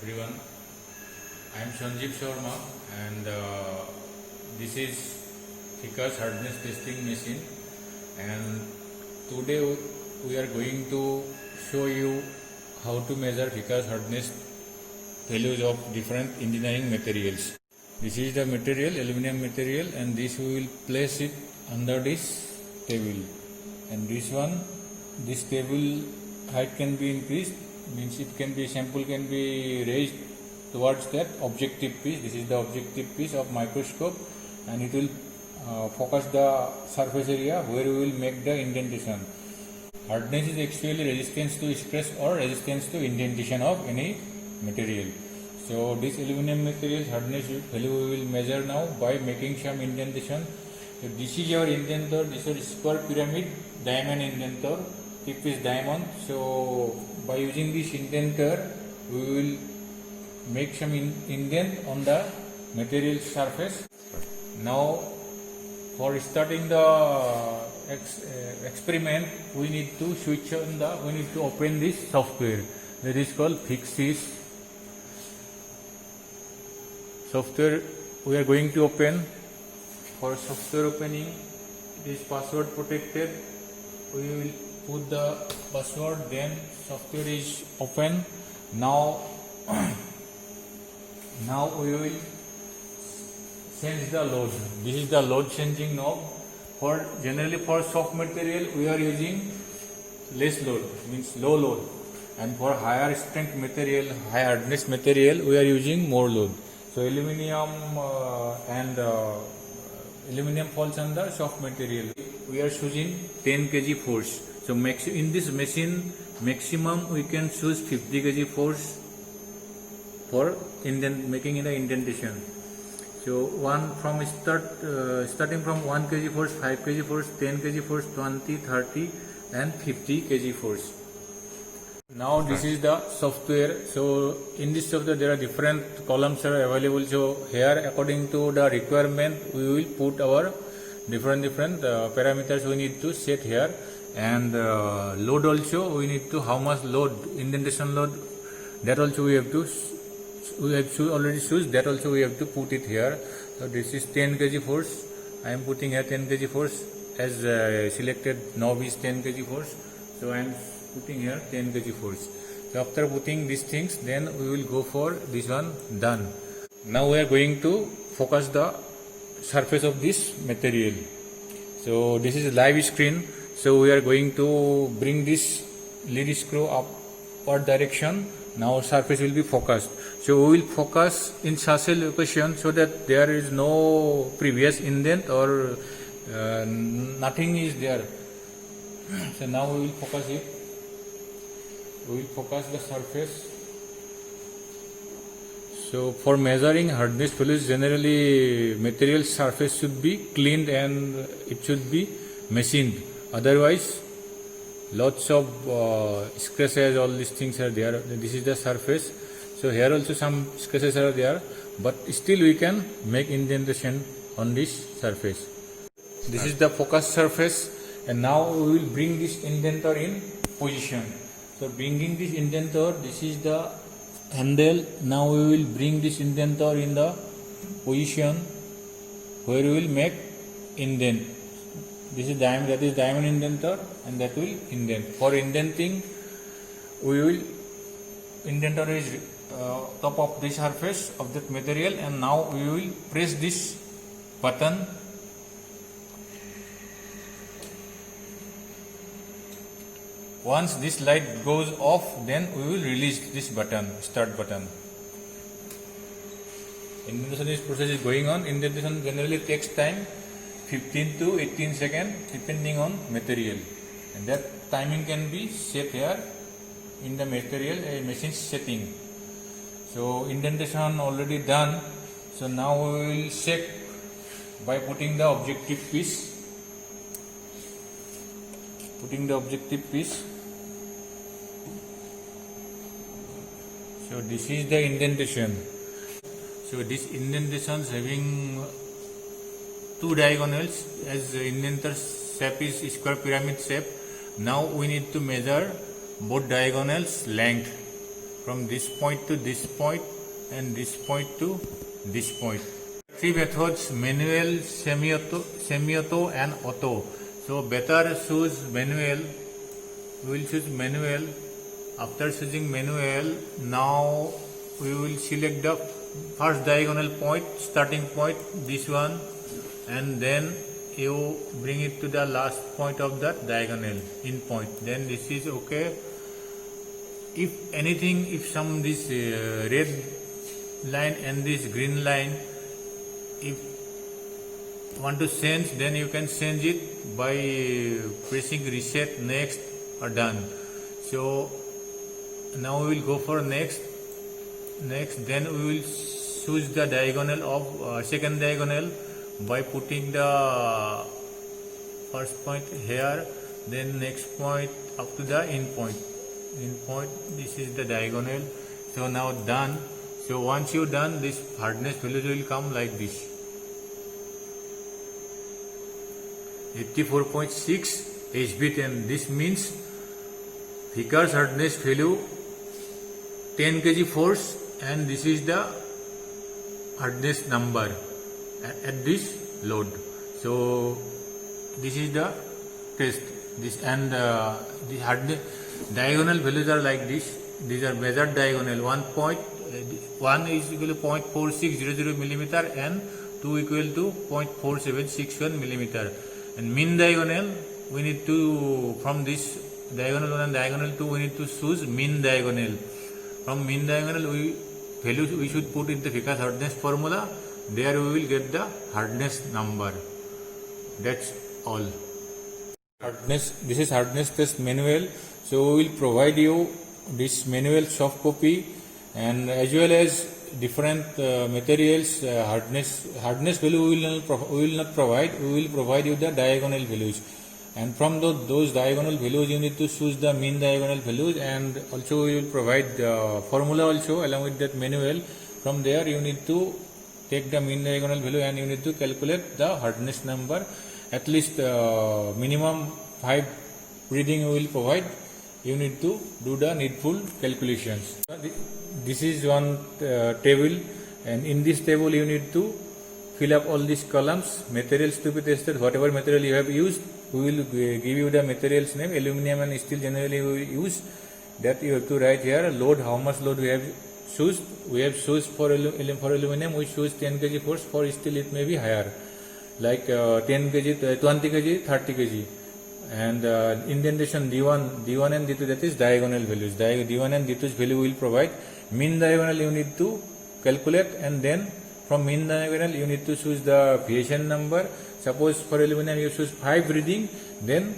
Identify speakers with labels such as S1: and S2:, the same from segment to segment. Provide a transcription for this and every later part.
S1: everyone. I am Sanjeev Sharma and this is Ficus hardness testing machine, and today we are going to show you how to measure Ficus hardness values of different engineering materials. This is the material, aluminum material, and this we will place it under this table, and this table height can be increased, means it can be, sample can be raised towards that objective piece. This is the objective piece of microscope, and it will focus the surface area where we will make the indentation. Hardness is actually resistance to stress or resistance to indentation of any material. So this aluminum material hardness value we will measure now by making some indentation. So this is our indenter. This is square pyramid diamond indenter. Tip is diamond. So by using this indenter, we will make some indent on the material surface. Now, for starting the experiment, we need to switch on we need to open this software. That is called Fixsys software. We are going to open. For software opening, it is password protected. We will put the password, then software is open. Now we will change the load. This is the load changing knob. Generally for soft material we are using less load, means low load, and for higher strength material, high hardness material, we are using more load. So aluminum aluminum falls under soft material. We are choosing 10 kg force. So in this machine, maximum we can choose 50 kg force for making the indentation. So starting from 1 kg force, 5 kg force, 10 kg force, 20, 30 and 50 kg force. Now this is the software. So in this software there are different columns are available. So here according to the requirement we will put our different parameters we need to set here, and load also we need to, how much load, indentation load, that also we have to already choose, that also we have to put it here. So this is 10 kg force. I am putting here 10 kg force as selected knob is 10 kg force. So I am putting here 10 kg force. So after putting these things, then we will go for this one, done. Now we are going to focus the surface of this material. So this is a live screen. So we are going to bring this lead screw upward direction. Now surface will be focused. So we will focus in such a location so that there is no previous indent or nothing is there. So now we will focus it. We will focus the surface. So for measuring hardness values, generally material surface should be cleaned and it should be machined. Otherwise, lots of scratches, all these things are there. This is the surface. So here also some scratches are there, but still we can make indentation on this surface. This is the focus surface, and now we will bring this indenter in position. So bringing this indenter, this is the handle. Now we will bring this indenter in the position where we will make indent. This is diamond, that is diamond indenter, and that will indent. For indenting, indenter is top of the surface of that material, and now we will press this button. Once this light goes off, then we will release this button, start button. Indentation process is going on. Indentation generally takes time, 15 to 18 seconds depending on material, and that timing can be set here in the material machine setting. So indentation already done. So now we will check by putting the objective piece. So this is the indentation. So this indentation is having two diagonals, as the indenter shape is square pyramid shape. Now we need to measure both diagonals length. from this point to this point and this point to this point. Three methods: manual, semi-auto and auto. So better choose manual. We will choose manual. After choosing manual, now we will select the first diagonal point, starting point, this one, and then you bring it to the last point of that diagonal, in point. Then this is okay. If anything, if some this red line and this green line, if want to change, then you can change it by pressing reset, next, or done. So now we will go for next, then we will choose the diagonal of second diagonal by putting the first point here, then next point up to the end point. This is the diagonal. So now done. So once you done, this hardness values will come like this: 84.6 HB10. This means Ficker's hardness value 10 kg force, and this is the hardness number at this load. So this is the test. This and the hardness diagonal values are like this. These are measured diagonal. 1 is equal to 0.4600 millimeter and 2 equal to 0.4761 millimeter. And mean diagonal, we need to, from this diagonal 1 and diagonal 2, we need to choose mean diagonal. From mean diagonal, we should put in the Ficker's hardness formula. There we will get the hardness number. That's all. Hardness. This is hardness test manual. So we will provide you this manual soft copy, and as well as different materials. Hardness value we will not provide. We will provide you the diagonal values, and from those diagonal values you need to choose the mean diagonal values, and also we will provide the formula also along with that manual. From there you need to take the mean diagonal value and you need to calculate the hardness number. At least minimum 5 reading you will provide. You need to do the needful calculations. This is one table, and in this table you need to fill up all these columns. Materials to be tested, whatever material you have used, we will give you the materials name. Aluminum and steel generally we use. That you have to write here. Load, how much load we have choose. We have choose for aluminum, we choose 10 kg force. For steel it may be higher, like 10 kg, 20 kg, 30 kg. And indentation D1 and D2, that is diagonal values. D1 and D2's value will provide. Mean diagonal you need to calculate, and then from mean diagonal you need to choose the variation number. Suppose for aluminum you choose 5 reading, then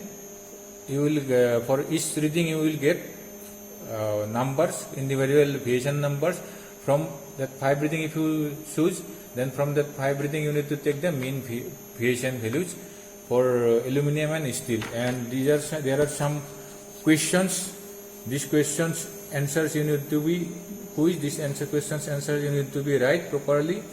S1: you will for each reading you will get numbers, individual variation numbers. From that 5 reading if you choose, then from that 5 reading you need to take the mean variation values for aluminum and steel. And there are some questions. These questions answers you need to be quiz. These questions answers you need to be right properly.